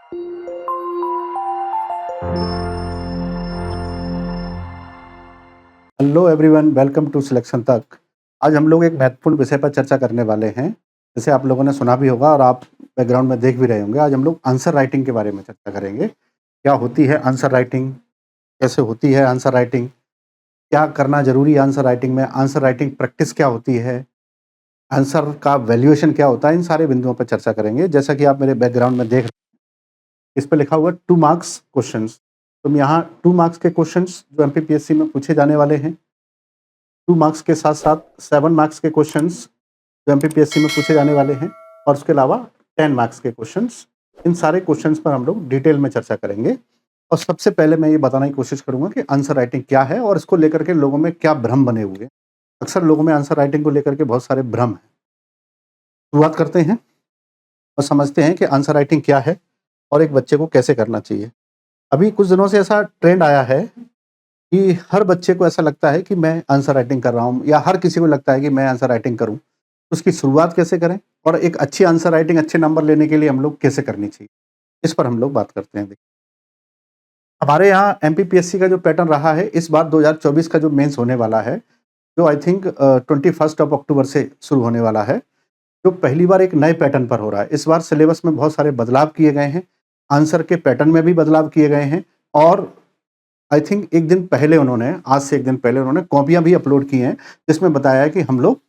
Hello everyone, welcome to selection तक। आज हम लोग एक महत्वपूर्ण विषय पर चर्चा करने वाले हैं। जैसे आप लोगों ने सुना भी होगा और आप बैकग्राउंड में देख भी रहे होंगे। आज हम लोग आंसर राइटिंग के बारे में चर्चा करेंगे। क्या होती है आंसर राइटिंग, कैसे होती है आंसर राइटिंग, क्या करना जरूरी है आंसर राइटिंग में, आंसर राइटिंग प्रैक्टिस क्या होती है, आंसर का वैल्यूएशन क्या होता है, इन सारे बिंदुओं पर चर्चा करेंगे। जैसा कि आप मेरे बैकग्राउंड में देख रहे हैं, इस पर लिखा हुआ 2 मार्क्स क्वेश्चंस। तो यहाँ 2 मार्क्स के क्वेश्चंस जो एमपीपीएससी में पूछे जाने वाले हैं, 2 मार्क्स के साथ साथ 7 मार्क्स के क्वेश्चंस जो एमपीपीएससी में पूछे जाने वाले हैं, और उसके अलावा 10 मार्क्स के क्वेश्चंस। इन सारे क्वेश्चंस पर हम लोग डिटेल में चर्चा करेंगे। और सबसे पहले मैं ये बताने की कोशिश करूंगा कि आंसर राइटिंग क्या है और इसको लेकर के लोगों में क्या भ्रम बने हुए हैं। अक्सर लोगों में आंसर राइटिंग को लेकर के बहुत सारे भ्रम हैं। शुरुआत करते हैं और समझते हैं कि आंसर राइटिंग क्या है और एक बच्चे को कैसे करना चाहिए। अभी कुछ दिनों से ऐसा ट्रेंड आया है कि हर बच्चे को ऐसा लगता है कि मैं आंसर राइटिंग कर रहा हूँ, या हर किसी को लगता है कि मैं आंसर राइटिंग करूँ। उसकी शुरुआत कैसे करें और एक अच्छी आंसर राइटिंग अच्छे नंबर लेने के लिए हम लोग कैसे करनी चाहिए, इस पर हम लोग बात करते हैं। हमारे यहाँ एमपीपीएससी का जो पैटर्न रहा है, इस बार 2024 का जो मेंस होने वाला है, जो आई थिंक 21 अक्टूबर से शुरू होने वाला है, जो पहली बार एक नए पैटर्न पर हो रहा है। इस बार सिलेबस में बहुत सारे बदलाव किए गए हैं, आंसर के पैटर्न में भी बदलाव किए गए हैं, और आई थिंक एक दिन पहले उन्होंने, आज से एक दिन पहले उन्होंने कॉपियां भी अपलोड की हैं, जिसमें बताया है कि हम लोग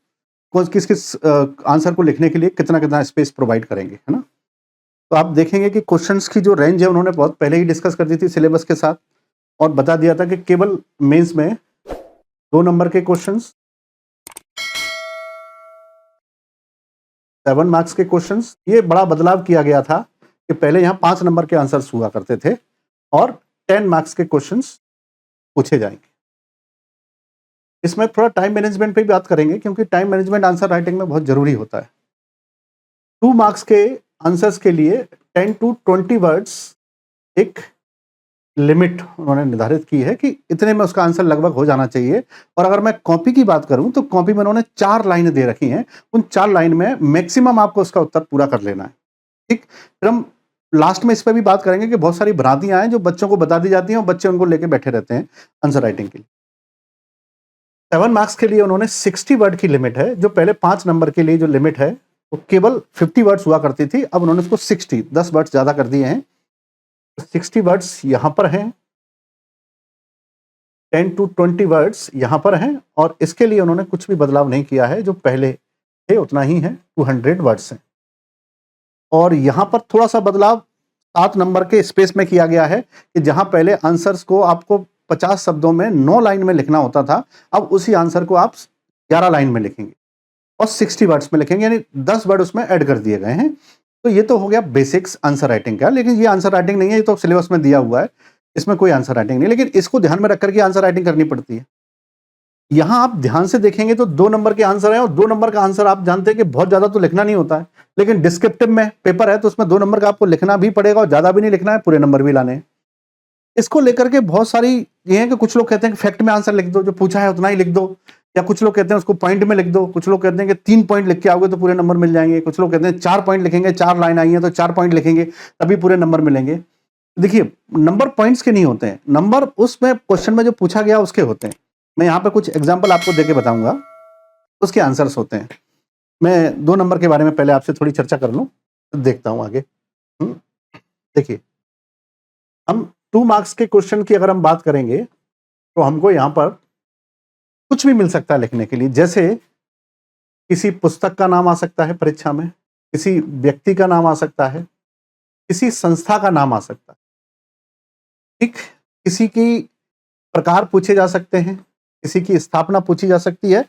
किस किस आंसर को लिखने के लिए कितना कितना स्पेस प्रोवाइड करेंगे, है ना। तो आप देखेंगे कि क्वेश्चंस की जो रेंज है उन्होंने बहुत पहले ही डिस्कस कर दी थी सिलेबस के साथ, और बता दिया था कि केवल मेंस में 2 नंबर के क्वेश्चंस, 7 मार्क्स के क्वेश्चंस। ये बड़ा बदलाव किया गया था कि पहले यहाँ 5 नंबर के आंसर्स हुआ करते थे और 10 मार्क्स के क्वेश्चंस पूछे जाएंगे। इसमें थोड़ा टाइम मैनेजमेंट पे भी बात करेंगे, क्योंकि टाइम मैनेजमेंट आंसर राइटिंग में बहुत जरूरी होता है। 2 मार्क्स के आंसर्स के लिए 10 to 20 वर्ड्स एक लिमिट उन्होंने निर्धारित की है कि इतने में उसका आंसर लगभग हो जाना चाहिए। और अगर मैं कॉपी की बात करूं तो कॉपी में उन्होंने 4 लाइनें दे रखी हैं। उन 4 लाइन में मैक्सिमम आपको उसका उत्तर पूरा कर लेना है। ठीक, फिर हम लास्ट में इस पर भी बात करेंगे कि बहुत सारी भ्रांतियां हैं जो बच्चों को बता दी जाती हैं और बच्चे उनको लेके बैठे रहते हैं आंसर राइटिंग के लिए। 7 मार्क्स के लिए उन्होंने 60 वर्ड की लिमिट है। जो पहले 5 नंबर के लिए जो लिमिट है वो केवल 50 वर्ड्स हुआ करती थी, अब उन्होंने उसको 10 वर्ड्स ज्यादा कर दिए हैं। 60 वर्ड्स यहां पर हैं, 10 to 20 वर्ड्स यहां पर हैं, और इसके लिए उन्होंने कुछ भी बदलाव नहीं किया है। जो पहले थे उतना ही है, 200 वर्ड्स हैं। और यहां पर थोड़ा सा बदलाव 7 नंबर के स्पेस में किया गया है कि जहां पहले आंसर्स को आपको 50 शब्दों में 9 लाइन में लिखना होता था, अब उसी आंसर को आप 11 लाइन में लिखेंगे और 60 वर्ड्स में लिखेंगे, यानी 10 वर्ड उसमें ऐड कर दिए गए हैं। तो ये तो हो गया बेसिक्स आंसर राइटिंग का, लेकिन ये आंसर राइटिंग नहीं है, ये तो सिलेबस में दिया हुआ है, इसमें कोई आंसर राइटिंग नहीं। लेकिन इसको ध्यान में रख करके आंसर राइटिंग करनी पड़ती है। यहां आप ध्यान से देखेंगे तो 2 नंबर के आंसर है, और 2 नंबर का आंसर आप जानते हैं कि बहुत ज्यादा तो लिखना नहीं होता है, लेकिन डिस्क्रिप्टिव में पेपर है तो उसमें 2 नंबर का आपको लिखना भी पड़ेगा, और ज्यादा भी नहीं लिखना है, पूरे नंबर भी लाने हैं। इसको लेकर के बहुत सारी ये है कि कुछ लोग कहते हैं कि फैक्ट में आंसर लिख दो, जो पूछा है उतना ही लिख दो, या कुछ लोग कहते हैं उसको पॉइंट में लिख दो, कुछ लोग कहते हैं कि 3 पॉइंट लिख के आओगे तो पूरे नंबर मिल जाएंगे, कुछ लोग कहते हैं 4 पॉइंट लिखेंगे, 4 लाइन आई है तो 4 पॉइंट लिखेंगे तभी पूरे नंबर मिलेंगे। देखिए, नंबर पॉइंट्स के नहीं होते हैं, नंबर उसमें क्वेश्चन में जो पूछा गया उसके होते हैं। मैं यहाँ पे कुछ एग्जाम्पल आपको देके बताऊंगा, उसके आंसर्स होते हैं। मैं 2 नंबर के बारे में पहले आपसे थोड़ी चर्चा कर लूं, तो देखता हूं आगे। देखिए, हम 2 मार्क्स के क्वेश्चन की अगर हम बात करेंगे तो हमको यहाँ पर कुछ भी मिल सकता है लिखने के लिए। जैसे किसी पुस्तक का नाम आ सकता है परीक्षा में, किसी व्यक्ति का नाम आ सकता है, किसी संस्था का नाम आ सकता है, ठीक, किसी की प्रकार पूछे जा सकते हैं, किसी की स्थापना पूछी जा सकती है।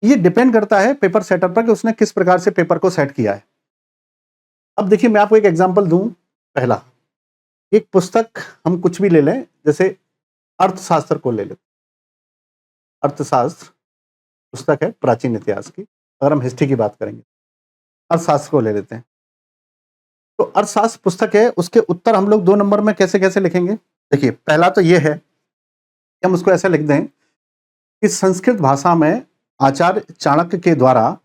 ये डिपेंड करता है पेपर सेटर पर कि उसने किस प्रकार से पेपर को सेट किया है। अब देखिए, मैं आपको एक एग्जांपल दूं। पहला, एक पुस्तक हम कुछ भी ले लें, जैसे अर्थशास्त्र को ले लें। अर्थशास्त्र पुस्तक है प्राचीन इतिहास की, अगर हम हिस्ट्री की बात करेंगे, अर्थशास्त्र को ले लेते हैं। तो अर्थशास्त्र पुस्तक है, उसके उत्तर हम लोग 2 नंबर में कैसे कैसे लिखेंगे। देखिए, पहला तो ये है कि हम उसको ऐसे लिख दें कि संस्कृत भाषा में आचार्य चाणक्य के द्वारा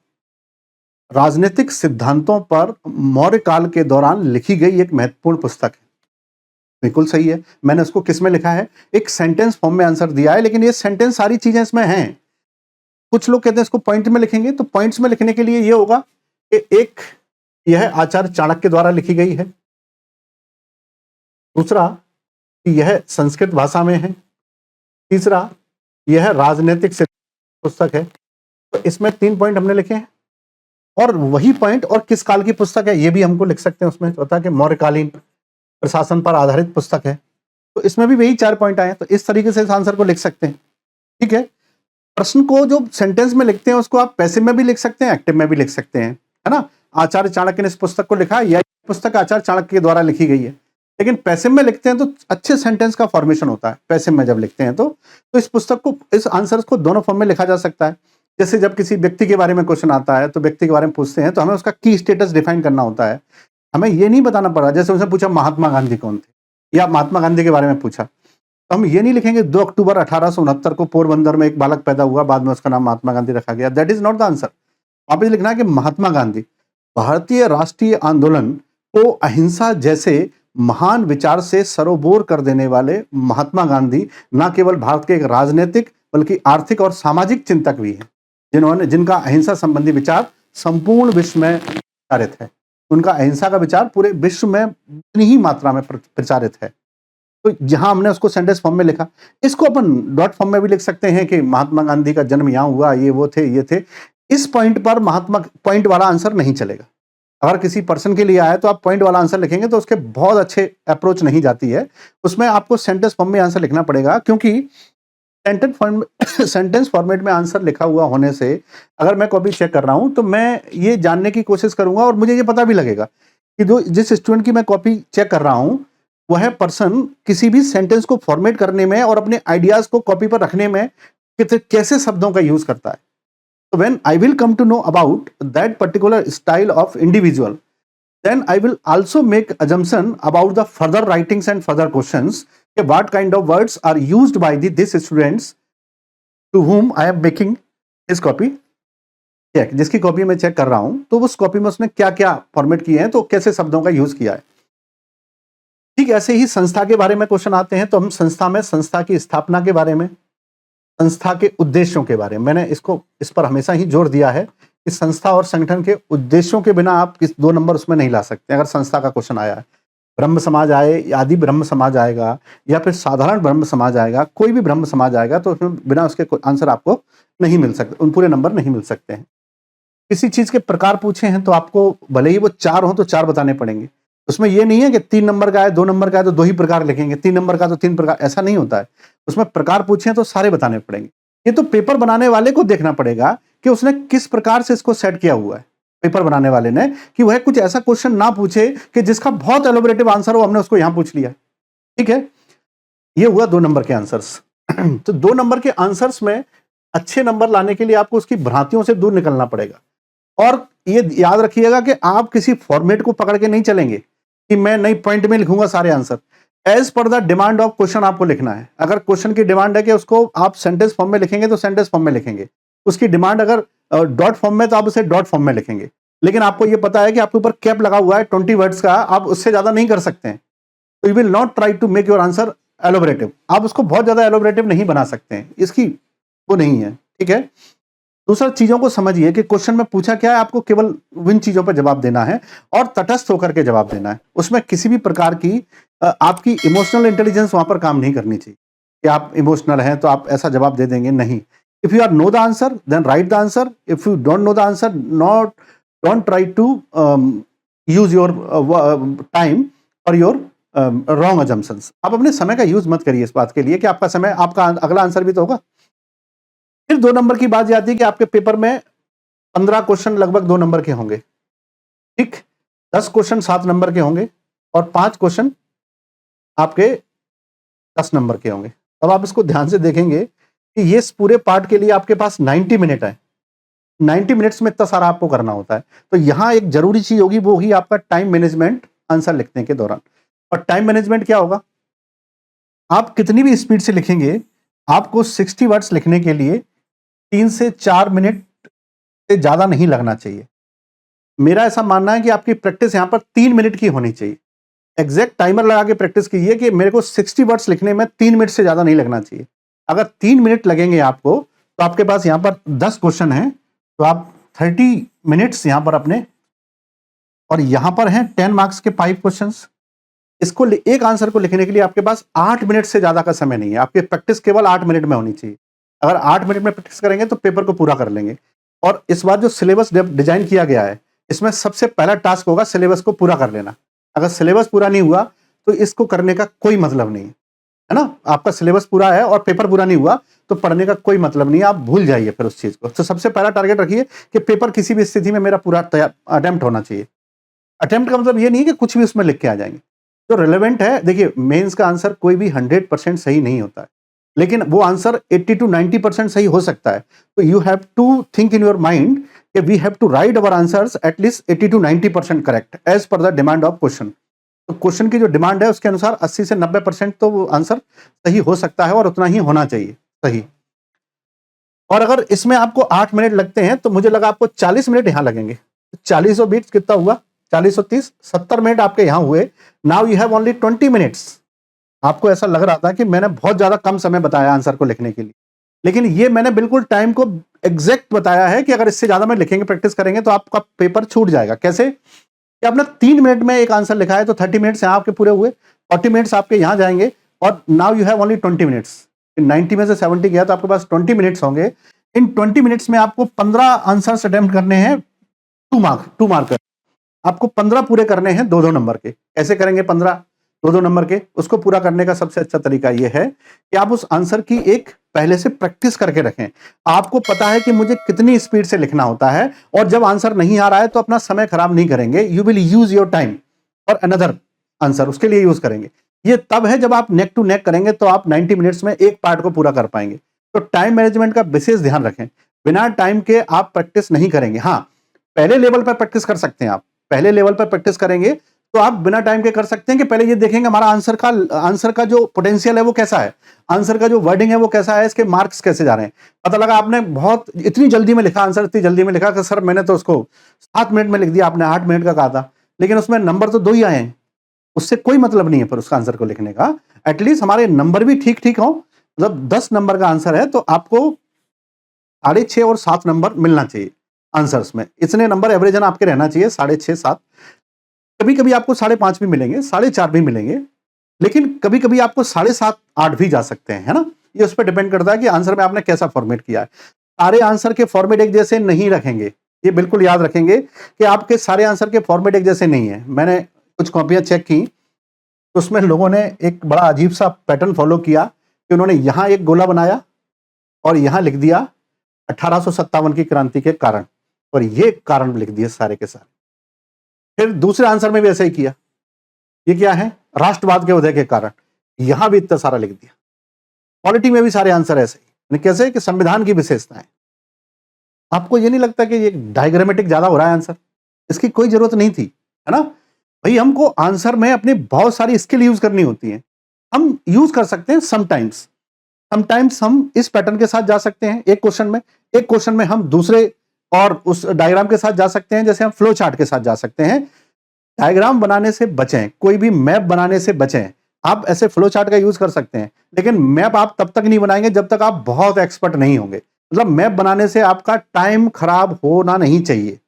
राजनीतिक सिद्धांतों पर मौर्य काल के दौरान लिखी गई एक महत्वपूर्ण पुस्तक है। बिल्कुल सही है। मैंने उसको किस में लिखा है? एक सेंटेंस फॉर्म में आंसर दिया है, लेकिन ये सेंटेंस सारी चीजें इसमें हैं। कुछ लोग कहते हैं इसको पॉइंट में लिखेंगे, तो पॉइंट्स में लिखने के लिए ये होगा कि एक, यह आचार्य चाणक्य द्वारा लिखी गई है। दूसरा, यह संस्कृत भाषा में है। तीसरा, यह राजनीतिक पुस्तक है। तो इसमें 3 पॉइंट हमने लिखे हैं, और वही पॉइंट और किस काल की पुस्तक है ये भी हमको लिख सकते हैं। उसमें होता है कि मौर्यकालीन प्रशासन पर आधारित पुस्तक है, तो इसमें भी वही 4 पॉइंट आए हैं। तो इस तरीके से इस आंसर को लिख सकते हैं। ठीक है। प्रश्न को जो सेंटेंस में लिखते हैं उसको आप पैसिव में भी लिख सकते हैं, एक्टिव में भी लिख सकते हैं, है ना। आचार्य चाणक्य ने इस पुस्तक को लिखा, यह पुस्तक आचार्य चाणक्य के द्वारा लिखी गई है। लेकिन पैसिव में लिखते हैं तो अच्छे सेंटेंस का फॉर्मेशन होता है। पैसिव में जब लिखते हैं तो इस पुस्तक को, इस आंसर को दोनों फॉर्म में लिखा जा सकता है। जैसे जब किसी व्यक्ति के बारे में क्वेश्चन आता है, तो व्यक्ति के बारे में पूछते हैं, तो हमें उसका की स्टेटस डिफाइन करना होता है। हमें ये नहीं बताना पड़ा, जैसे उसने पूछा महात्मा गांधी कौन थे, या महात्मा गांधी के बारे में पूछा, तो हम ये नहीं लिखेंगे 2 अक्टूबर 1869 को पोरबंदर में एक बालक पैदा हुआ, बाद में उसका नाम महात्मा गांधी रखा गया। That is not the answer. आप ये लिखना है कि महात्मा गांधी भारतीय राष्ट्रीय आंदोलन को अहिंसा जैसे महान विचार से सरोबोर कर देने वाले महात्मा गांधी न केवल भारत के एक राजनीतिक बल्कि आर्थिक और सामाजिक चिंतक भी हैं, जिनका अहिंसा संबंधी विचार संपूर्ण विश्व में प्रचारित है। उनका अहिंसा का विचार पूरे विश्व में इतनी ही मात्रा में प्रचारित है। तो जहां हमने उसको सेंटेंस फॉर्म में लिखा, इसको अपन डॉट फॉर्म में भी लिख सकते हैं कि महात्मा गांधी का जन्म यहाँ हुआ, ये वो थे, ये थे। इस पॉइंट पर महात्मा पॉइंट वाला आंसर नहीं चलेगा। अगर किसी पर्सन के लिए आए तो आप पॉइंट वाला आंसर लिखेंगे तो उसके बहुत अच्छे अप्रोच नहीं जाती है। उसमें आपको सेंटेंस फॉर्म में आंसर लिखना पड़ेगा, क्योंकि सेंटेंस फॉर्मेट में आंसर लिखा हुआ होने से अगर मैं कॉपी चेक कर रहा हूं तो मैं ये जानने की कोशिश करूंगा, और मुझे ये पता भी लगेगा कि जिस स्टूडेंट की मैं कॉपी चेक कर रहा हूं वह पर्सन किसी भी सेंटेंस को फॉर्मेट करने में और अपने आइडियाज को कॉपी पर रखने में कैसे शब्दों का यूज करता है। So when I will come to know about that particular style of individual, then I will also make assumption about the further writings and further questions. What kind of words are used by these students to whom I am making his copy check. जिसकी copy मैं check कर रहा हूं तो उस copy में उसने क्या क्या फॉर्मेट किए हैं, तो कैसे शब्दों का यूज किया है। ठीक ऐसे ही संस्था के बारे में क्वेश्चन आते हैं, तो हम संस्था में संस्था की स्थापना के बारे में, संस्था के उद्देश्यों के बारे में, मैंने इस पर हमेशा ही जोर दिया है कि संस्था और संगठन के उद्देश्यों के बिना आप 2 नंबर उसमें नहीं ला सकते। अगर संस्था का क्वेश्चन आया है, ब्रह्म समाज आए, आदि ब्रह्म समाज आएगा, या फिर साधारण ब्रह्म समाज आएगा, कोई भी ब्रह्म समाज आएगा, तो उसमें बिना उसके आंसर आपको नहीं मिल सकते, उन पूरे नंबर नहीं मिल सकते हैं। किसी चीज के प्रकार पूछे हैं तो आपको भले ही वो 4 हो तो 4 बताने पड़ेंगे। उसमें ये नहीं है कि 3 नंबर का है, 2 नंबर का है तो 2 ही प्रकार लिखेंगे, 3 नंबर का तो 3 प्रकार, ऐसा नहीं होता है। उसमें प्रकार पूछे तो सारे बताने पड़ेंगे। ये तो पेपर बनाने वाले को देखना पड़ेगा कि उसने किस प्रकार से इसको सेट किया हुआ है, पेपर बनाने वाले ने, कि वह कुछ ऐसा क्वेश्चन ना पूछे कि जिसका बहुत एलोबरेटिव आंसर हो, हमने उसको यहां पूछ लिया। ठीक है, ये हुआ 2 नंबर के आंसर्स। तो 2 नंबर के आंसर्स में अच्छे नंबर लाने के लिए आपको उसकी भ्रांतियों से दूर निकलना पड़ेगा। और ये याद रखिएगा कि आप किसी फॉर्मेट को पकड़ के नहीं चलेंगे कि मैं नई पॉइंट में लिखूंगा सारे answer. As per the demand of question आपको लिखना है। अगर क्वेश्चन की डिमांड है कि उसको आप सेंटेंस फॉर्म में लिखेंगे तो सेंटेंस फॉर्म में लिखेंगे, उसकी डिमांड अगर डॉट फॉर्म में तो आप उसे डॉट फॉर्म में लिखेंगे। लेकिन आपको यह पता है कि आपके ऊपर कैप लगा हुआ है 20 वर्ड्स का, आप उससे ज्यादा नहीं कर सकते हैं। तो you will not try to make your answer elaborative. आप उसको बहुत ज्यादा एलोबरेटिव नहीं बना सकते हैं, इसकी वो नहीं है। ठीक है, दूसरा चीजों को समझिए कि क्वेश्चन में पूछा क्या है, आपको केवल विन चीजों पर जवाब देना है और तटस्थ होकर के जवाब देना है। उसमें किसी भी प्रकार की आपकी इमोशनल इंटेलिजेंस वहां पर काम नहीं करनी चाहिए कि आप इमोशनल हैं तो आप ऐसा जवाब दे देंगे, नहीं। If you are know the answer then write the answer, if you don't know the answer don't try to use your time और योर रॉन्ग अजम्पशंस। आप अपने समय का यूज मत करिए इस बात के लिए कि आपका समय, आपका अगला आंसर भी तो होगा। फिर 2 नंबर की बात आती है कि आपके पेपर में 15 क्वेश्चन लगभग 2 नंबर के होंगे। ठीक, 10 क्वेश्चन 7 नंबर के होंगे और 5 क्वेश्चन आपके 10 नंबर के होंगे। अब आप इसको ध्यान से देखेंगे कि ये पूरे पार्ट के लिए आपके पास 90 मिनट है। 90 मिनट्स में इतना सारा आपको करना होता है। तो यहां एक जरूरी चीज होगी, वो ही आपका टाइम मैनेजमेंट आंसर लिखने के दौरान। और टाइम मैनेजमेंट क्या होगा, आप कितनी भी स्पीड से लिखेंगे, आपको 60 वर्ड्स लिखने के लिए 3 से 4 मिनट से ज्यादा नहीं लगना चाहिए। मेरा ऐसा मानना है कि आपकी प्रैक्टिस यहां पर 3 मिनट की होनी चाहिए। एग्जैक्ट टाइमर लगा के प्रैक्टिस कीजिए कि मेरे को 60 वर्ड्स लिखने में 3 मिनट से ज़्यादा नहीं लगना चाहिए। अगर 3 मिनट लगेंगे आपको, तो आपके पास यहाँ पर 10 क्वेश्चन हैं, तो आप 30 मिनट्स यहाँ पर अपने, और यहाँ पर हैं 10 मार्क्स के 5 क्वेश्चंस। इसको एक आंसर को लिखने के लिए आपके पास 8 मिनट से ज़्यादा का समय नहीं है। आपकी प्रैक्टिस केवल 8 मिनट में होनी चाहिए। अगर 8 मिनट में प्रैक्टिस करेंगे तो पेपर को पूरा कर लेंगे। और इस बार जो सिलेबस डिजाइन किया गया है, इसमें सबसे पहला टास्क होगा सिलेबस को पूरा कर लेना। अगर सिलेबस पूरा नहीं हुआ तो इसको करने का कोई मतलब नहीं है ना। आपका सिलेबस पूरा है और पेपर पूरा नहीं हुआ तो पढ़ने का कोई मतलब नहीं है, आप भूल जाइए फिर उस चीज को। तो सबसे पहला टारगेट रखिए कि पेपर किसी भी स्थिति में मेरा पूरा अटेम्प्ट होना चाहिए। अटेम्प्ट का मतलब ये नहीं कि कुछ भी उसमें लिख के आ जाएंगे। जो रिलेवेंट है, देखिए मेंस का आंसर कोई भी 100% सही नहीं होता है, लेकिन वो आंसर 80 to 90% सही हो सकता है। तो you have to think in your mind कि we have to write our answers at least 80 to 90% correct as per the demand of question. तो क्वेश्चन की जो डिमांड है उसके अनुसार 80 से 90% तो वो आंसर सही हो सकता है और उतना ही होना चाहिए सही। और अगर इसमें आपको 8 मिनट लगते हैं तो मुझे लगा आपको 40 मिनट यहां लगेंगे। 40 और 20 कितना हुआ, 40 और 30 70 मिनट आपके यहां हुए। Now you have only 20 minutes. आपको ऐसा लग रहा था कि मैंने बहुत ज्यादा कम समय बताया आंसर को लिखने के लिए, लेकिन ये मैंने बिल्कुल टाइम को एग्जैक्ट बताया है कि अगर इससे ज्यादा में लिखेंगे, प्रैक्टिस करेंगे तो आपका पेपर छूट जाएगा। कैसे कि आपने 3 मिनट में एक आंसर लिखा है तो 30 मिनट्स यहाँ आपके पूरे हुए, 40 मिनट्स आपके यहाँ जाएंगे और now you have only 20 minutes. 90 में से 70 गया तो आपके पास 20 मिनट्स होंगे। इन 20 मिनट्स में आपको 15 आंसर्स अटेम्प्ट करने हैं, 2 मार्कर। आपको 15 पूरे करने हैं 2-2 नंबर के। कैसे करेंगे 15 2-2 नंबर के? उसको पूरा करने का सबसे अच्छा तरीका यह है कि आप उस आंसर की एक पहले से प्रैक्टिस करके रखें। आपको पता है कि मुझे कितनी स्पीड से लिखना होता है, और जब आंसर नहीं आ रहा है तो अपना समय खराब नहीं करेंगे। You will use your time और अनदर आंसर उसके लिए यूज करेंगे। ये तब है जब आप नेक टू नेक करेंगे तो आप 90 मिनट्स में एक पार्ट को पूरा कर पाएंगे। तो टाइम मैनेजमेंट का विशेष ध्यान रखें। बिना टाइम के आप प्रैक्टिस नहीं करेंगे। हाँ, पहले लेवल पर प्रैक्टिस कर सकते हैं। आप पहले लेवल पर प्रैक्टिस करेंगे तो आप बिना टाइम के कर सकते हैं कि पहले ये देखेंगे हमारा आंसर का जो पोटेंशियल है वो कैसा है, आंसर का जो वर्डिंग है वो कैसा है, इसके मार्क्स कैसे जा रहे हैं। पता लगा आपने बहुत इतनी जल्दी में लिखा आंसर, इतनी जल्दी में लिखा कि सर मैंने तो उसको 7 मिनट में लिख दिया, आपने 8 मिनट का कहा था, लेकिन उसमें नंबर तो 2 ही आए हैं। उससे कोई मतलब नहीं है फिर उसका आंसर को लिखने का। एटलीस्ट हमारे नंबर भी ठीक ठीक हो। मतलब 10 नंबर का आंसर है तो आपको 6.5 और 7 नंबर मिलना चाहिए आंसर्स में। इतने नंबर एवरेजन आपके रहना चाहिए, 6.5 7। कभी कभी आपको 5.5 भी मिलेंगे, 4.5 भी मिलेंगे, लेकिन कभी कभी आपको 7.5 8 भी जा सकते हैं, है ना। ये उस पर डिपेंड करता है कि आंसर में आपने कैसा फॉर्मेट किया है। सारे आंसर के फॉर्मेट एक जैसे नहीं रखेंगे, ये बिल्कुल याद रखेंगे कि आपके सारे आंसर के फॉर्मेट एक जैसे नहीं है। मैंने कुछ कॉपियां चेक की तो उसमें लोगों ने एक बड़ा अजीब सा पैटर्न फॉलो किया कि उन्होंने यहां एक गोला बनाया और यहां लिख दिया 1857 की क्रांति के कारण, और ये कारण लिख दिए सारे के सारे। फिर दूसरे आंसर में भी ऐसा ही किया, ये क्या है, राष्ट्रवाद के उदय के कारण, यहां भी इतना सारा लिख दिया। पॉलिटी में भी सारे आंसर ऐसे ही, कैसे कि संविधान की विशेषताएं। आपको ये नहीं लगता कि ये डायग्रामेटिक ज्यादा हो रहा है आंसर? इसकी कोई जरूरत नहीं थी, है ना भाई। हमको आंसर में अपनी बहुत सारी स्किल यूज करनी होती है। हम यूज कर सकते हैं समटाइम्स हम इस पैटर्न के साथ जा सकते हैं एक क्वेश्चन में हम दूसरे और उस डायग्राम के साथ जा सकते हैं, जैसे हम फ्लो चार्ट के साथ जा सकते हैं। डायग्राम बनाने से बचें, कोई भी मैप बनाने से बचें। आप ऐसे फ्लो चार्ट का यूज कर सकते हैं, लेकिन मैप आप तब तक नहीं बनाएंगे जब तक आप बहुत एक्सपर्ट नहीं होंगे। मतलब मैप बनाने से आपका टाइम खराब होना नहीं चाहिए,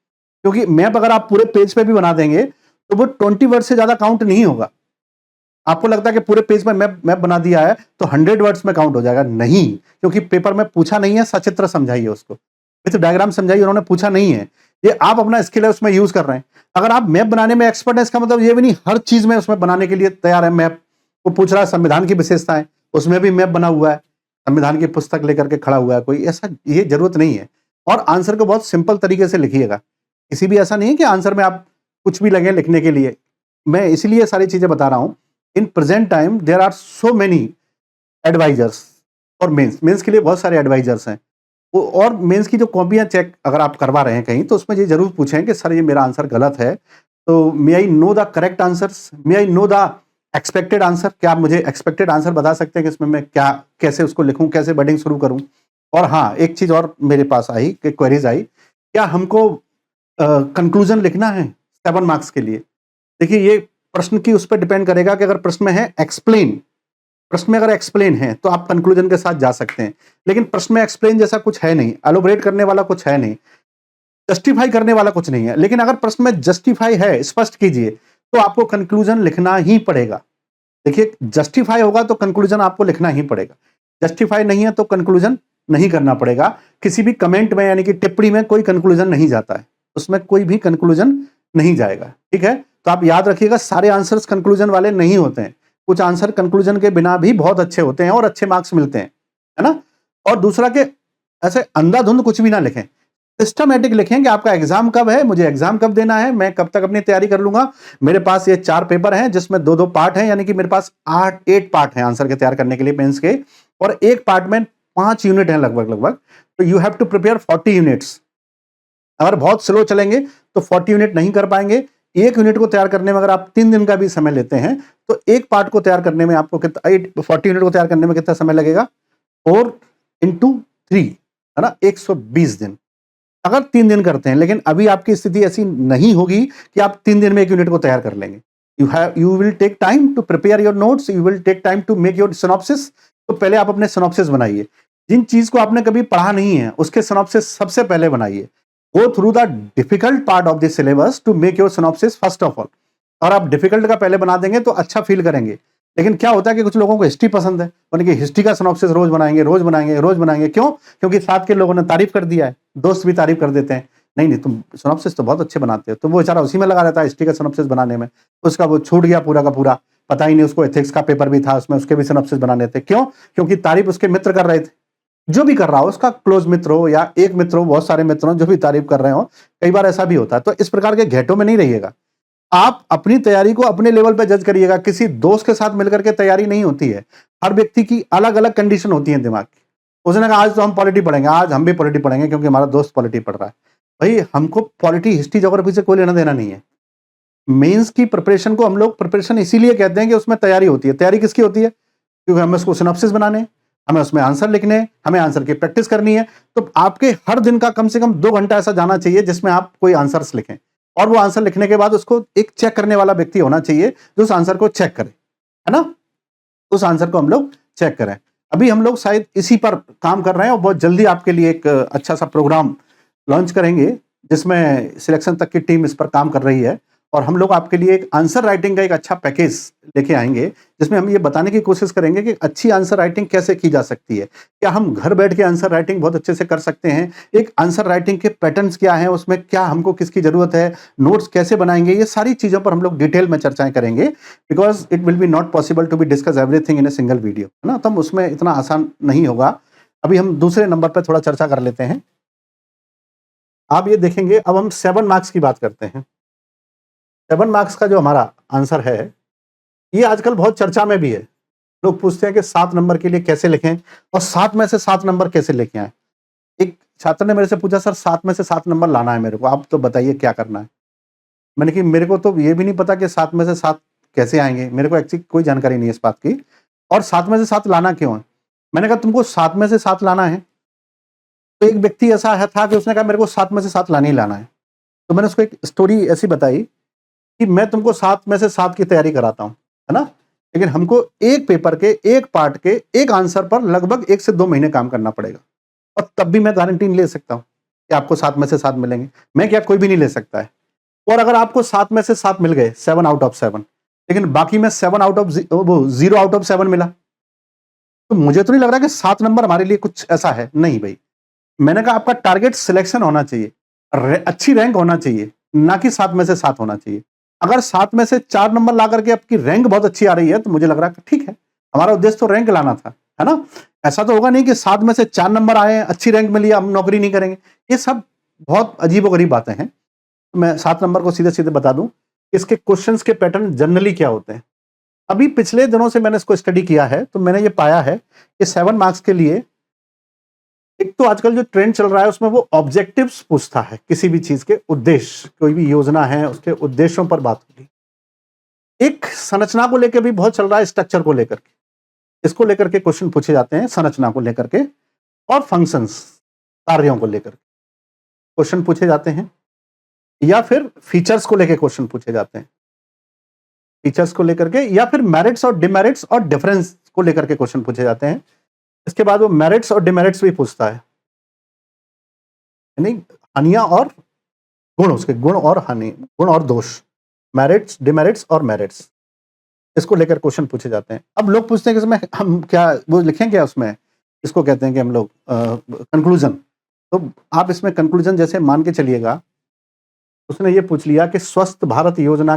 क्योंकि मैप अगर आप पूरे पेज पे भी बना देंगे तो वो 20 वर्ड से ज्यादा काउंट नहीं होगा। आपको लगता है कि पूरे पेज में मैप बना दिया है तो 100 वर्ड्स में काउंट हो जाएगा, नहीं, क्योंकि पेपर में पूछा नहीं है, सचित्र समझाइए उसको, विद डायग्राम समझाइए, उन्होंने पूछा नहीं है। ये आप अपना स्किल है उसमें यूज कर रहे हैं। अगर आप मैप बनाने में एक्सपर्ट है, इसका मतलब ये भी नहीं हर चीज में उसमें बनाने के लिए तैयार है। मैप वो पूछ रहा है संविधान की विशेषताएं, उसमें भी मैप बना हुआ है, संविधान की पुस्तक लेकर के खड़ा हुआ है कोई, ऐसा ये जरूरत नहीं है। और आंसर को बहुत सिंपल तरीके से लिखिएगा। किसी भी ऐसा नहीं है कि आंसर में आप कुछ भी लगे लिखने के लिए। मैं इसलिए सारी चीजें बता रहा हूं। In present time there are so many advisors, और मेंस के लिए बहुत सारे एडवाइजर्स हैं। और मेंस की जो कॉपियां चेक अगर आप करवा रहे हैं कहीं, तो उसमें ये जरूर पूछें कि सर ये मेरा आंसर गलत है, तो may I know the correct answers, may I know the expected answer. क्या आप मुझे एक्सपेक्टेड आंसर बता सकते हैं कि इसमें मैं क्या कैसे उसको लिखूं, कैसे वर्डिंग शुरू करूं। और हाँ, एक चीज और मेरे पास आई कि क्वेरीज आई, क्या हमको कंक्लूजन लिखना है 7 मार्क्स के लिए। देखिए ये प्रश्न की उस पर डिपेंड करेगा कि अगर प्रश्न में है एक्सप्लेन, प्रश्न में अगर एक्सप्लेन है तो आप कंक्लूजन के साथ जा सकते हैं, लेकिन प्रश्न में एक्सप्लेन जैसा कुछ है नहीं, एलोबरेट करने वाला कुछ है नहीं, जस्टिफाई करने वाला कुछ नहीं है। लेकिन अगर प्रश्न में जस्टिफाई है, स्पष्ट कीजिए, तो आपको कंक्लूजन लिखना ही पड़ेगा। देखिए, जस्टिफाई होगा तो कंक्लूजन आपको लिखना ही पड़ेगा, जस्टिफाई नहीं है तो कंक्लूजन नहीं करना पड़ेगा। किसी भी कमेंट में यानी कि टिप्पणी में कोई कंक्लूजन नहीं जाता है, उसमें कोई भी कंक्लूजन नहीं जाएगा, ठीक है। तो आप याद रखिएगा, सारे आंसर्स कंक्लूजन वाले नहीं होते हैं, कुछ आंसर कंक्लूजन के बिना भी बहुत अच्छे होते हैं और अच्छे मार्क्स मिलते हैं, है ना। और दूसरा के ऐसे अंधाधुंध कुछ भी ना लिखें, सिस्टमैटिक लिखें कि आपका एग्जाम कब है, मुझे एग्जाम कब देना है, मैं कब तक अपनी तैयारी कर लूंगा। मेरे पास ये 4 पेपर हैं जिसमें 2-2 पार्ट हैं, यानी कि मेरे पास 8 पार्ट हैं आंसर के तैयार करने के लिए मेंस के, और एक पार्ट में 5 यूनिट हैं लगभग। तो you have to prepare 40 units. अगर बहुत स्लो चलेंगे तो 40 यूनिट नहीं कर पाएंगे। एक यूनिट को तैयार करने में अगर आप 3 दिन का भी समय लेते हैं तो एक पार्ट को तैयार करने में आपको कितना, 40 यूनिट को तैयार करने में कितना समय लगेगा, 4 into 3, है ना, 120 दिन। अगर 3 दिन करते हैं, लेकिन अभी आपकी स्थिति ऐसी नहीं होगी कि आप 3 दिन में एक यूनिट को तैयार कर लेंगे। You will take time to prepare your notes, you will take time to make your synopsis. तो पहले आप अपने सिनॉप्सिस बनाइए, जिन चीज को आपने कभी पढ़ा नहीं है उसके सिनॉप्सिस सबसे पहले बनाइए। Go through the difficult part of the syllabus to make your synopsis first of all. और आप डिफिकल्ट का पहले बना देंगे तो अच्छा फील करेंगे। लेकिन क्या होता है कि कुछ लोगों को हिस्ट्री पसंद है, उनकी हिस्ट्री का सिनॉप्सिस रोज बनाएंगे, रोज बनाएंगे, रोज बनाएंगे। क्यों? क्योंकि साथ के लोगों ने तारीफ कर दिया है, दोस्त भी तारीफ कर देते हैं, नहीं नहीं तुम सिनॉप्सिस तो बहुत अच्छे बनाते हो। तो वो बेचारा उसी में लगा रहता है, हिस्ट्री का सिनॉप्सिस बनाने में, उसका वो छूट गया पूरा का पूरा, पता ही नहीं उसको एथिक्स का पेपर भी था, उसमें उसके भी सिनॉप्सिस बनाने थे। क्यों? क्योंकि तारीफ उसके मित्र कर रहे थे। जो भी कर रहा हो, उसका क्लोज मित्र हो या एक मित्र हो, बहुत सारे मित्र हो जो भी तारीफ कर रहे हो, कई बार ऐसा भी होता है। तो इस प्रकार के घेटों में नहीं रहिएगा। आप अपनी तैयारी को अपने लेवल पे जज करिएगा, किसी दोस्त के साथ मिलकर के तैयारी नहीं होती है। हर व्यक्ति की अलग अलग कंडीशन होती है दिमाग की। उसने कहा आज तो हम पॉलिटी पढ़ेंगे, आज हम भी पॉलिटी पढ़ेंगे क्योंकि हमारा दोस्त पॉलिटी पढ़ रहा है। भाई हमको पॉलिटी, हिस्ट्री, ज्योग्राफी से कोई लेना देना नहीं है। मेंस की प्रिपरेशन को हम लोग प्रिपरेशन इसीलिए कहते हैं कि उसमें तैयारी होती है। तैयारी किसकी होती है? क्योंकि हमें उसको सिनॉप्सिस बनाने हैं, हमें उसमें आंसर लिखने हैं, हमें आंसर की प्रैक्टिस करनी है। तो आपके हर दिन का कम से कम 2 घंटा ऐसा जाना चाहिए जिसमें आप कोई आंसर्स लिखें, और वो आंसर लिखने के बाद उसको एक चेक करने वाला व्यक्ति होना चाहिए जो उस आंसर को चेक करे, है ना। उस आंसर को हम लोग चेक करें। अभी हम लोग शायद इसी पर काम कर रहे हैं और बहुत जल्दी आपके लिए एक अच्छा सा प्रोग्राम लॉन्च करेंगे जिसमें सिलेक्शन तक की टीम इस पर काम कर रही है। और हम लोग आपके लिए एक आंसर राइटिंग का एक अच्छा पैकेज लेके आएंगे जिसमें हम ये बताने की कोशिश करेंगे कि अच्छी आंसर राइटिंग कैसे की जा सकती है। क्या हम घर बैठ के आंसर राइटिंग बहुत अच्छे से कर सकते हैं? एक आंसर राइटिंग के पैटर्न्स क्या हैं, उसमें क्या हमको किसकी जरूरत है, नोट्स कैसे बनाएंगे, ये सारी चीजों पर हम लोग डिटेल में चर्चाएं करेंगे। Because it will be not possible to be discuss everything in a single video, है ना। तो हम उसमें इतना आसान नहीं होगा। अभी हम दूसरे नंबर पर थोड़ा चर्चा कर लेते हैं। आप ये देखेंगे, अब हम 7 मार्क्स की बात करते हैं। 7 मार्क्स का जो हमारा आंसर है, ये आजकल बहुत चर्चा में भी है। लोग पूछते हैं कि 7 नंबर के लिए कैसे लिखें और 7 में से 7 नंबर कैसे लेके आए। एक छात्र ने मेरे से पूछा, सर 7 में से 7 नंबर लाना है मेरे को, आप तो बताइए क्या करना है। मैंने कहा मेरे को तो ये भी नहीं पता कि 7 में से 7 कैसे आएंगे, मेरे को एक्चुअली कोई जानकारी नहीं है इस बात की, और 7 में से 7 लाना क्यों है। मैंने कहा तुमको 7 में से 7 लाना है। तो एक व्यक्ति ऐसा है था कि उसने कहा मेरे को 7 में से 7 लाना ही लाना है। तो मैंने उसको एक स्टोरी ऐसी बताई कि मैं तुमको 7 में से 7 की तैयारी कराता हूँ, है ना, लेकिन हमको एक पेपर के, एक पार्ट के, एक आंसर पर लगभग 1 से 2 महीने काम करना पड़ेगा, और तब भी मैं गारंटी नहीं ले सकता हूँ कि आपको 7 में से 7 मिलेंगे। मैं क्या, कोई भी नहीं ले सकता है। और अगर आपको 7 में से 7 मिल गए, 7 आउट ऑफ 7, लेकिन बाकी में 7 आउट ऑफ 0 आउट ऑफ 7 मिला, तो मुझे तो नहीं लग रहा कि 7 नंबर हमारे लिए कुछ ऐसा है। नहीं भाई, मैंने कहा आपका टारगेट सिलेक्शन होना चाहिए, अच्छी रैंक होना चाहिए, ना कि 7 में से 7 होना चाहिए। अगर 7 में से 4 नंबर ला करके आपकी रैंक बहुत अच्छी आ रही है तो मुझे लग रहा है कि ठीक है, हमारा उद्देश्य तो रैंक लाना था, है ना। ऐसा तो होगा नहीं कि 7 में से 4 नंबर आए, अच्छी रैंक मिली, हम नौकरी नहीं करेंगे। ये सब बहुत अजीबोगरीब बातें हैं। मैं 7 नंबर को सीधे सीधे बता दूं, इसके क्वेश्चंस के पैटर्न जनरली क्या होते हैं। अभी पिछले दिनों से मैंने इसको स्टडी किया है तो मैंने ये पाया है कि 7 मार्क्स के लिए एक तो आजकल जो ट्रेंड चल रहा है उसमें वो ऑब्जेक्टिव्स पूछता है, किसी भी चीज के उद्देश्य, कोई भी योजना है उसके उद्देश्यों पर बात होगी। एक संरचना को लेकर भी बहुत चल रहा है, स्ट्रक्चर को लेकर के, इसको लेकर के क्वेश्चन पूछे जाते हैं, संरचना को लेकर के, और फंक्शंस, कार्यों को लेकर क्वेश्चन पूछे जाते हैं, या फिर फीचर्स को लेकर क्वेश्चन पूछे जाते हैं। फीचर्स को लेकर के, या फिर मेरिट्स और डिमेरिट्स और डिफरेंस को लेकर के क्वेश्चन पूछे जाते हैं। इसके बाद वो मेरिट्स और डिमेरिट्स भी पूछता है, यानी हानियां और गुण, उसके गुण और हानि, गुण और दोष, मेरिट्स, डिमेरिट्स और मेरिट्स, इसको लेकर क्वेश्चन पूछे जाते हैं। अब लोग पूछते हैं कि इसमें हम क्या वो लिखें क्या, उसमें इसको कहते हैं कि हम लोग कंक्लूजन। तो आप इसमें कंक्लूजन जैसे मान के चलिएगा, उसने ये पूछ लिया कि स्वच्छ भारत योजना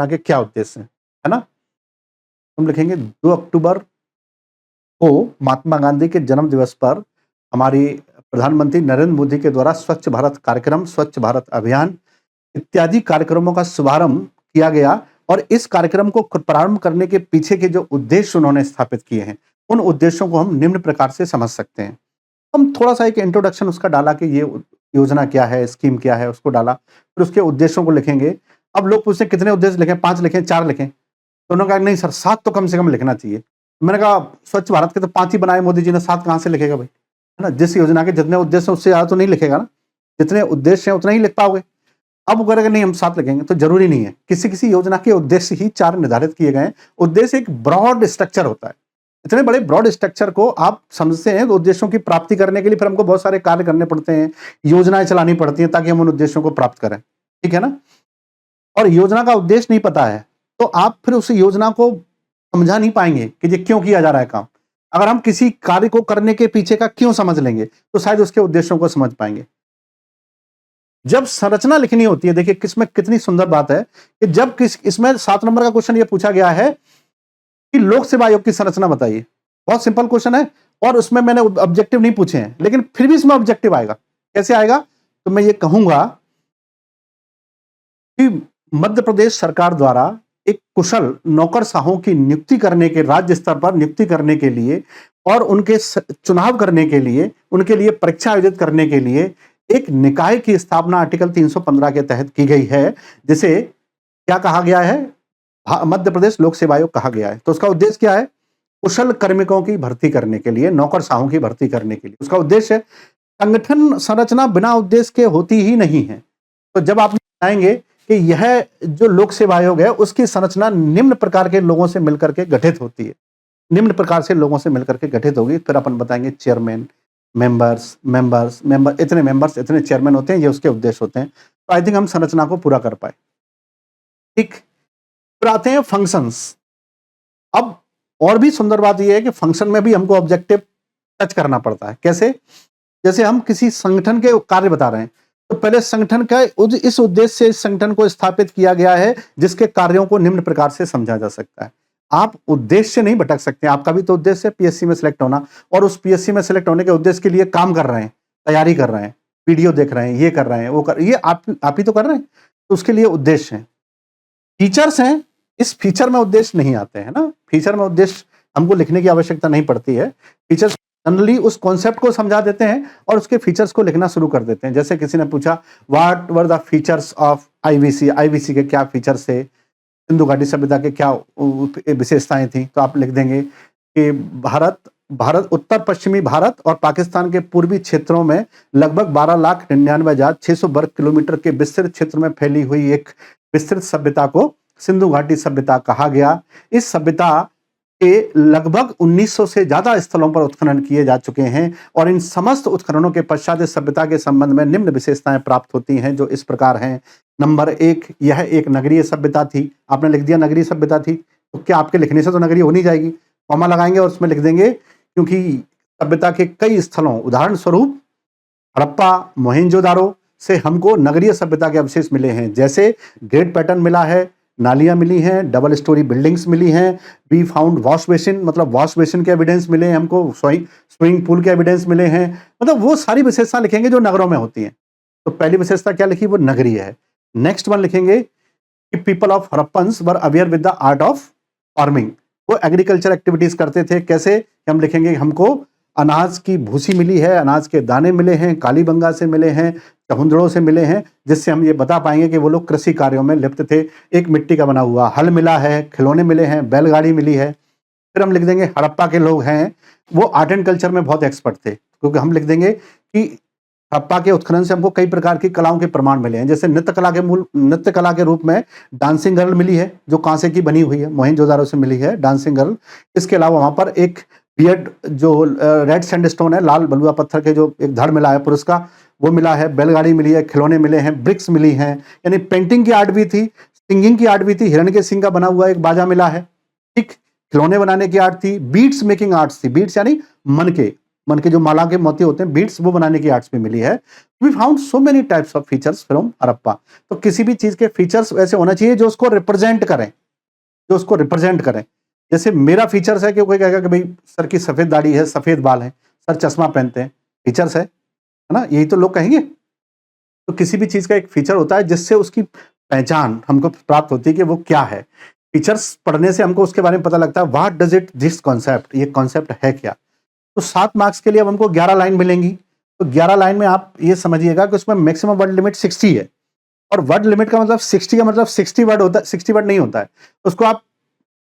के क्या उद्देश्य हैं, है ना। हम लिखेंगे 2 अक्टूबर को महात्मा गांधी के जन्म दिवस पर हमारी प्रधानमंत्री नरेंद्र मोदी के द्वारा स्वच्छ भारत कार्यक्रम, स्वच्छ भारत अभियान इत्यादि कार्यक्रमों का शुभारंभ किया गया, और इस कार्यक्रम को प्रारंभ करने के पीछे के जो उद्देश्य उन्होंने स्थापित किए हैं, उन उद्देश्यों को हम निम्न प्रकार से समझ सकते हैं। हम थोड़ा सा एक इंट्रोडक्शन उसका डाला कि ये योजना क्या है, स्कीम क्या है, उसको डाला, फिर उसके उद्देश्यों को लिखेंगे। अब लोग पूछते हैं कितने उद्देश्य लिखें, 5 लिखें, 4 लिखें, तो उन्होंने कहा नहीं सर 7 तो कम से कम लिखना चाहिए। मैंने कहा स्वच्छ भारत के तो 5 ही बनाए मोदी जी ने, 7 कहाँ से लिखेगा भाई, है ना। जिस योजना के जितने उद्देश्य हैं उससे ज़्यादा तो नहीं लिखेगा ना, जितने उद्देश्य हैं उतना ही लिख पाओगे। अब वो करेगा नहीं हम 7 लिखेंगे, तो जरूरी नहीं है। किसी किसी योजना के उद्देश्य ही 4 निर्धारित किए गए हैं। उद्देश्य एक ब्रॉड स्ट्रक्चर होता है, इतने बड़े ब्रॉड स्ट्रक्चर को आप समझते हैं तो उद्देश्यों की प्राप्ति करने के लिए फिर हमको बहुत सारे कार्य करने पड़ते हैं, योजनाएं चलानी पड़ती हैं ताकि हम उन उद्देश्यों को प्राप्त करें, ठीक है ना। और योजना का उद्देश्य नहीं पता है तो आप फिर उस योजना को समझा नहीं पाएंगे कि ये क्यों किया जा रहा है काम। अगर हम किसी कार्य को करने के पीछे का क्यों समझ लेंगे तो शायद उसके उद्देश्यों को समझ पाएंगे। जब संरचना लिखनी होती है, देखिए किसमें कितनी सुंदर बात है कि जब इसमें 7 नंबर का क्वेश्चन ये पूछा गया है कि लोक सेवा आयोग की संरचना बताइए, बहुत सिंपल क्वेश्चन है, और उसमें मैंने ऑब्जेक्टिव नहीं पूछे हैं, लेकिन फिर भी इसमें ऑब्जेक्टिव आएगा। कैसे आएगा, तो मैं ये कहूंगा कि मध्य प्रदेश सरकार द्वारा एक कुशल नौकरशाहों की नियुक्ति करने के, राज्य स्तर पर नियुक्ति करने के लिए और उनके चुनाव करने के लिए, उनके लिए परीक्षा आयोजित करने के लिए एक निकाय की स्थापना आर्टिकल 315 के तहत की गई है, जिसे क्या कहा गया है, मध्य प्रदेश लोक सेवा आयोग कहा गया है। तो उसका उद्देश्य क्या है, कुशल कार्मिकों की भर्ती करने के लिए, नौकरशाहों की भर्ती करने के लिए। उसका उद्देश्य है, संगठन संरचना बिना उद्देश्य के होती ही नहीं है। तो जब आप बताएंगे कि यह जो लोक सेवा आयोग है उसकी संरचना निम्न प्रकार के लोगों से मिलकर के गठित होती है, निम्न प्रकार से लोगों से मिलकर के गठित होगी, फिर अपन बताएंगे चेयरमैन, मेंबर, इतने मेंबर्स, इतने चेयरमैन होते हैं, ये उसके उद्देश्य होते हैं। तो आई थिंक हम संरचना को पूरा कर पाए। ठीक, फिर आते हैं फंक्शंस। अब और भी सुंदर बात यह है कि फंक्शन में भी हमको ऑब्जेक्टिव टच करना पड़ता है। कैसे, जैसे हम किसी संगठन के कार्य बता रहे हैं तो पहले संगठन का इस उद्देश्य से इस संगठन को स्थापित किया गया है जिसके कार्यों को निम्न प्रकार से समझा जा सकता है। आप उद्देश्य से नहीं भटक सकते, आपका भी तो उद्देश्य है पीएससी में सिलेक्ट होना, और उस पीएससी में सिलेक्ट होने के उद्देश्य के लिए काम कर रहे हैं, तैयारी कर रहे हैं, वीडियो देख रहे हैं, ये कर रहे हैं, वो कर, ये आप ही तो कर रहे हैं, तो उसके लिए उद्देश्य है। फीचर्स हैं, इस फीचर में उद्देश्य नहीं आते हैं ना, फीचर में उद्देश्य हमको लिखने की आवश्यकता नहीं पड़ती है। फीचर्स जनरली उस कॉन्सेप्ट को समझा देते हैं और उसके फीचर्स को लिखना शुरू कर देते हैं। जैसे किसी ने पूछा what were the features of IVC, IVC के क्या फीचर्स थे, सिंधु घाटी सभ्यता के क्या विशेषताएं थी, तो आप लिख देंगे कि भारत उत्तर पश्चिमी भारत और पाकिस्तान के पूर्वी क्षेत्रों में लगभग 12,99,600 वर्ग किलोमीटर के विस्तृत क्षेत्र में फैली हुई एक विस्तृत सभ्यता को सिंधु घाटी सभ्यता कहा गया। इस सभ्यता के लगभग 1900 से ज्यादा स्थलों पर उत्खनन किए जा चुके हैं और इन समस्त उत्खननों के पश्चात इस सभ्यता के संबंध में निम्न विशेषताएं प्राप्त होती हैं, जो इस प्रकार हैं। नंबर 1, यह एक नगरीय सभ्यता थी। आपने लिख दिया नगरीय सभ्यता थी, तो क्या आपके लिखने से तो नगरीय हो नहीं जाएगी, कॉमा लगाएंगे और उसमें लिख देंगे क्योंकि सभ्यता के कई स्थलों, उदाहरण स्वरूप हड़प्पा, मोहनजोदारो से हमको नगरीय सभ्यता के अवशेष मिले हैं, जैसे ग्रेट पैटर्न मिला है, नालियां मिली हैं, डबल स्टोरी बिल्डिंग्स मिली हैं, वी फाउंड वॉश बेसिन, मतलब वॉश बेसिन के एविडेंस मिले हैं हमको, स्विमिंग पूल के एविडेंस मिले हैं, मतलब वो सारी विशेषता लिखेंगे जो नगरों में होती हैं। तो पहली विशेषता क्या लिखी, वो नगरीय है। नेक्स्ट वन लिखेंगे कि people of Harappans were aware with the art of farming, वो एग्रीकल्चर एक्टिविटीज करते थे। कैसे, हम लिखेंगे हमको अनाज की भूसी मिली है, अनाज के दाने मिले हैं, कालीबंगा से मिले हैं, चहुंदड़ों से मिले हैं, जिससे हम ये बता पाएंगे कि वो लोग कृषि कार्यों में लिप्त थे। एक मिट्टी का बना हुआ हल मिला है, खिलौने मिले हैं, बैलगाड़ी मिली है। फिर हम लिख देंगे हड़प्पा के लोग हैं वो आर्ट एंड कल्चर में बहुत एक्सपर्ट थे, क्योंकि हम लिख देंगे कि हड़प्पा के उत्खनन से हमको कई प्रकार की कलाओं के प्रमाण मिले हैं, जैसे नृत्य कला के रूप में डांसिंग गर्ल मिली है, जो कांसे की बनी हुई है, मोहनजोदारो से मिली है डांसिंग गर्ल। इसके अलावा वहां पर एक बियड जो रेड सैंडस्टोन है, लाल बलुआ पत्थर के जो एक धड़ मिला है पुरुष का, वो मिला है, बैलगाड़ी मिली है, खिलौने मिले हैं, ब्रिक्स मिली हैं, यानी पेंटिंग की आर्ट भी थी, सिंगिंग की आर्ट भी थी, हिरण के सिंह का बना हुआ एक बाजा मिला है, ठीक, खिलौने बनाने की आर्ट थी, बीड्स मेकिंग आर्ट्स थी, बीड्स यानी मन के जो माला के मोती होते हैं, बीड्स, वो बनाने की आर्ट्स भी मिली है। We found so many types of features from Harappa. तो किसी भी चीज के फीचर्स वैसे होना चाहिए जो उसको रिप्रेजेंट करें, जो उसको रिप्रेजेंट करें। जैसे मेरा फीचर्स है कि कोई कहेगा कि भाई सर की सफेद दाढ़ी है, सफेद बाल है, सर चश्मा पहनते हैं, फीचर्स है ना, यही तो लोग कहेंगे। तो किसी भी चीज का एक फीचर होता है जिससे उसकी पहचान हमको प्राप्त होती है कि वो क्या है। फीचर्स पढ़ने से हमको उसके बारे में पता लगता है, what does it this concept, ये कॉन्सेप्ट है क्या। तो 7 मार्क्स के लिए अब हमको 11 लाइन मिलेंगी। तो 11 लाइन में आप ये समझिएगा कि उसमें मैक्सिमम वर्ड लिमिट 60 है, और वर्ड लिमिट का मतलब 60 का मतलब 60 वर्ड होता है, 60 वर्ड नहीं होता है। उसको आप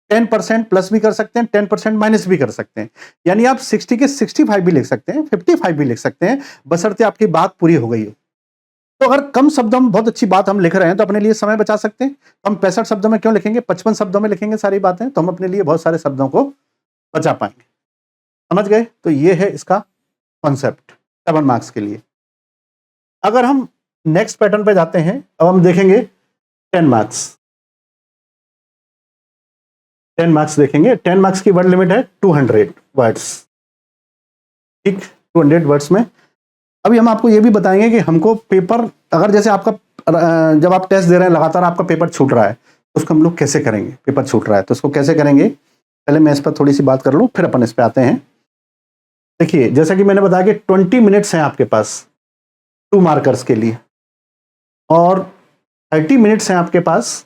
10% प्लस भी कर सकते हैं, 10% माइनस भी कर सकते हैं, यानी आप 60 के 65 भी लिख सकते हैं, 55 भी लिख सकते हैं, बशर्ते आपकी बात पूरी हो गई हो। तो अगर कम शब्दों में बहुत अच्छी बात हम लिख रहे हैं तो अपने लिए समय बचा सकते हैं। तो हम 65 शब्दों में क्यों लिखेंगे, 55 शब्दों में लिखेंगे सारी बातें, तो हम अपने लिए बहुत सारे शब्दों को बचा पाएंगे। समझ गए? तो ये है इसका कॉन्सेप्ट 7 मार्क्स के लिए। अगर हम नेक्स्ट पैटर्न पे जाते हैं, अब हम देखेंगे 10 मार्क्स। 10 मार्क्स देखेंगे। 10 मार्क्स की वर्ड लिमिट है 200 वर्ड्स, ठीक, 200 वर्ड्स में। अभी हम आपको ये भी बताएंगे कि हमको पेपर, अगर जैसे आपका जब आप टेस्ट दे रहे हैं लगातार आपका पेपर छूट रहा है, तो उसको हम लोग कैसे करेंगे, पेपर छूट रहा है तो उसको कैसे करेंगे। पहले मैं इस पर थोड़ी सी बात कर लूँ, फिर अपन इस पर आते हैं। देखिए, जैसा कि मैंने बताया कि 20 मिनट्स हैं आपके पास 2 मार्कर्स के लिए, और 30 मिनट्स हैं आपके पास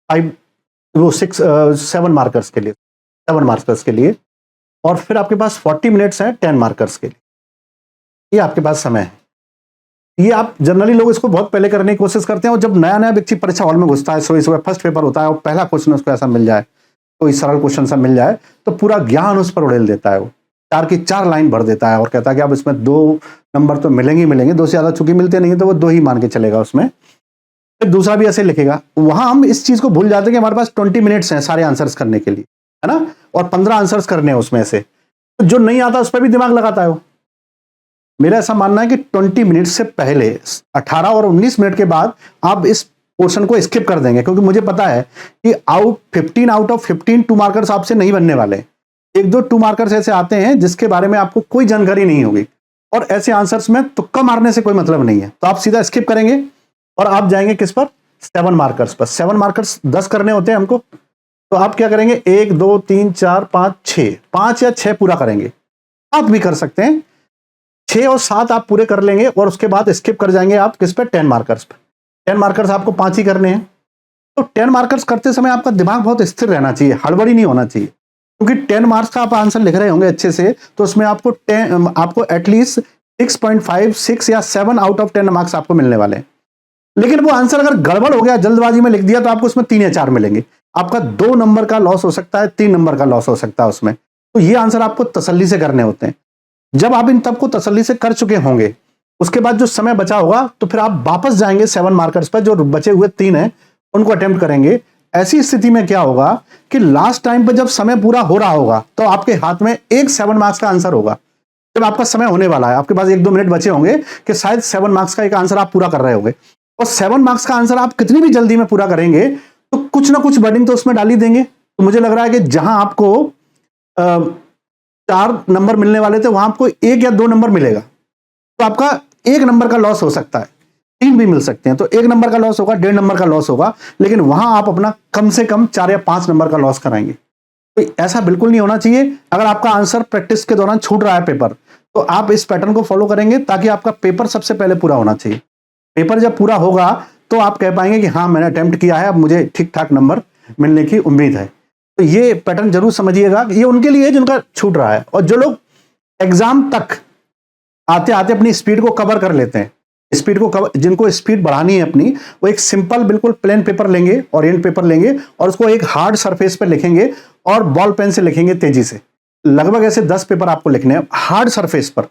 7 मार्कर्स के लिए, 7 मार्कर्स के लिए, और फिर आपके पास 40 मिनट्स हैं 10 मार्कर्स के लिए। ये आपके पास समय है। ये आप जनरली लोग इसको बहुत पहले करने की कोशिश करते हैं, और जब नया नया व्यक्ति परीक्षा हॉल में घुसता है, सुबह फर्स्ट पेपर होता है और पहला क्वेश्चन उसको ऐसा मिल जाए, कोई सरल क्वेश्चन सा मिल जाए, तो पूरा ज्ञान उस पर उड़ेल देता है। वो 4 की 4 लाइन भर देता है और कहता है कि अब इसमें 2 नंबर तो मिलेंगे ही मिलेंगे, 2 से ज्यादा चूंकि मिलते नहीं है तो वो 2 ही मान के चलेगा उसमें। फिर दूसरा भी ऐसे लिखेगा। वहां हम इस चीज को भूल जाते हैं कि हमारे पास 20 मिनट्स हैं सारे आंसर्स करने के लिए, है ना, और 15 आंसर्स करने हैं उसमें से। तो जो नहीं आता उस पर भी दिमाग लगाता है वो। मेरा ऐसा मानना है कि 20 मिनट से पहले 18 और 19 मिनट के बाद आप इस पोर्शन को स्किप कर देंगे, क्योंकि मुझे पता है कि 15 आउट ऑफ 15 2 मार्कर्स आपसे नहीं बनने वाले। 1-2 2 मार्कर्स ऐसे आते हैं जिसके बारे में आपको कोई जानकारी नहीं होगी, और ऐसे आंसर्स में तुक्का मारने से कोई मतलब नहीं है, तो आप सीधा स्किप करेंगे और आप जाएंगे किस पर, 7 मार्कर्स पर। 7 मार्कर्स 10 करने होते हैं हमको, तो आप क्या करेंगे, 1 2 3 4 5 6, 5 या 6 पूरा करेंगे, 7 भी कर सकते हैं, 6 और 7 आप पूरे कर लेंगे, और उसके बाद स्किप कर जाएंगे आप किस पे, 10 मार्कर्स पे। 10 मार्कर्स आपको 5 ही करने हैं। तो 10 मार्कर्स करते समय आपका दिमाग बहुत स्थिर रहना चाहिए, हड़बड़ी नहीं होना चाहिए, क्योंकि 10 मार्क्स का आप आंसर लिख रहे होंगे अच्छे से, तो उसमें आपको एटलीस्ट 6.5 6 या 7 आउट ऑफ 10 मार्क्स आपको मिलने वाले हैं। लेकिन वो आंसर अगर गड़बड़ हो गया, जल्दबाजी में लिख दिया, तो आपको उसमें 3 या 4 मिलेंगे। आपका 2 नंबर का लॉस हो सकता है, 3 नंबर का लॉस हो सकता है उसमें। तो ये आंसर आपको तसल्ली से करने होते हैं। जब आप इन तब को तसल्ली से कर चुके होंगे, उसके बाद जो समय बचा होगा, तो फिर आप वापस जाएंगे 7 मार्कर्स पर, जो बचे हुए 3 हैं उनको अटेम्प्ट करेंगे। ऐसी स्थिति में क्या होगा कि लास्ट टाइम पर जब समय पूरा हो रहा होगा, तो आपके हाथ में एक 7 मार्क्स का आंसर होगा। जब आपका समय होने वाला है, आपके पास 1-2 मिनट बचे होंगे कि शायद 7 मार्क्स का एक आंसर आप पूरा कर रहे होंगे, और 7 मार्क्स का आंसर आप कितनी भी जल्दी में पूरा करेंगे तो कुछ ना कुछ वर्डिंग तो उसमें डाल ही देंगे। तो मुझे लग रहा है कि जहां आपको 4 नंबर मिलने वाले थे, वहां आपको 1 या 2 नंबर मिलेगा, तो आपका 1 नंबर का लॉस हो सकता है, 3 भी मिल सकते हैं, तो 1 नंबर का लॉस होगा, 1.5 नंबर का लॉस होगा, लेकिन वहां आप अपना कम से कम 4 या 5 नंबर का लॉस कराएंगे। तो ऐसा बिल्कुल नहीं होना चाहिए। अगर आपका आंसर प्रैक्टिस के दौरान छूट रहा है पेपर, तो आप इस पैटर्न को फॉलो करेंगे, ताकि आपका पेपर सबसे पहले पूरा होना चाहिए। पेपर जब पूरा होगा तो आप कह पाएंगे कि हाँ, मैंने अटेम्प्ट किया है, अब मुझे ठीक ठाक नंबर मिलने की उम्मीद है। तो ये पैटर्न जरूर समझिएगा। ये उनके लिए जिनका छूट रहा है, और जो लोग एग्जाम तक आते आते अपनी स्पीड को कवर कर लेते हैं, स्पीड को कवर, जिनको स्पीड बढ़ानी है अपनी, वो एक सिंपल बिल्कुल प्लेन पेपर लेंगे, ओरिएंट पेपर लेंगे, और उसको एक हार्ड सरफेस पर लिखेंगे और बॉल पेन से लिखेंगे तेजी से। लगभग ऐसे 10 पेपर आपको लिखने हैं हार्ड सरफेस पर।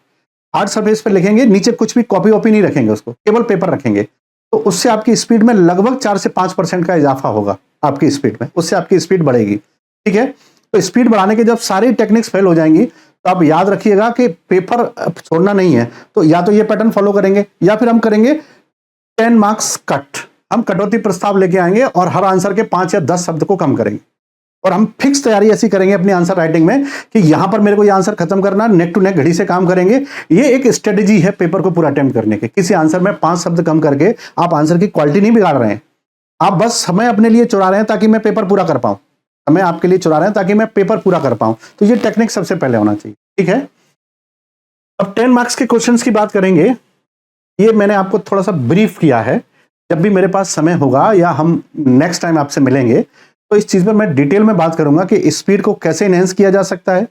हार्ड सरफेस पे लिखेंगे, नीचे कुछ भी कॉपी वॉपी नहीं रखेंगे, उसको केवल पेपर रखेंगे, तो उससे आपकी स्पीड में लगभग 4 से 5% का इजाफा होगा आपकी स्पीड में, उससे आपकी स्पीड बढ़ेगी। ठीक है, तो स्पीड बढ़ाने के जब सारी टेक्निक्स फेल हो जाएंगी तो आप याद रखिएगा कि पेपर छोड़ना नहीं है, तो या तो ये पैटर्न फॉलो करेंगे या फिर हम करेंगे 10 मार्क्स कट। हम कटौती प्रस्ताव लेके आएंगे और हर आंसर के 5 या 10 शब्द को कम करेंगे, और हम फिक्स तैयारी ऐसी करेंगे अपनी आंसर राइटिंग में कि यहां पर मेरे को ये आंसर खत्म करना, नेक टू नेक घड़ी से काम करेंगे। ये एक स्ट्रेटेजी है पेपर को पूरा अटेम्प्ट करने के। किसी आंसर में 5 शब्द कम करके आप आंसर की क्वालिटी नहीं बिगाड़ रहे हैं, आप बस समय अपने लिए चुरा रहे हैं ताकि मैं पेपर पूरा कर पाऊं, समय आपके लिए चुरा रहे हैं ताकि मैं पेपर पूरा कर पाऊं। तो ये टेक्निक सबसे पहले होना चाहिए। ठीक है, अब 10 मार्क्स के क्वेश्चंस की बात करेंगे। ये मैंने आपको थोड़ा सा ब्रीफ किया है, जब भी मेरे पास समय होगा या हम नेक्स्ट टाइम आपसे मिलेंगे तो इस चीज पर मैं डिटेल में बात करूंगा कि स्पीड को कैसे एनहेंस किया जा सकता है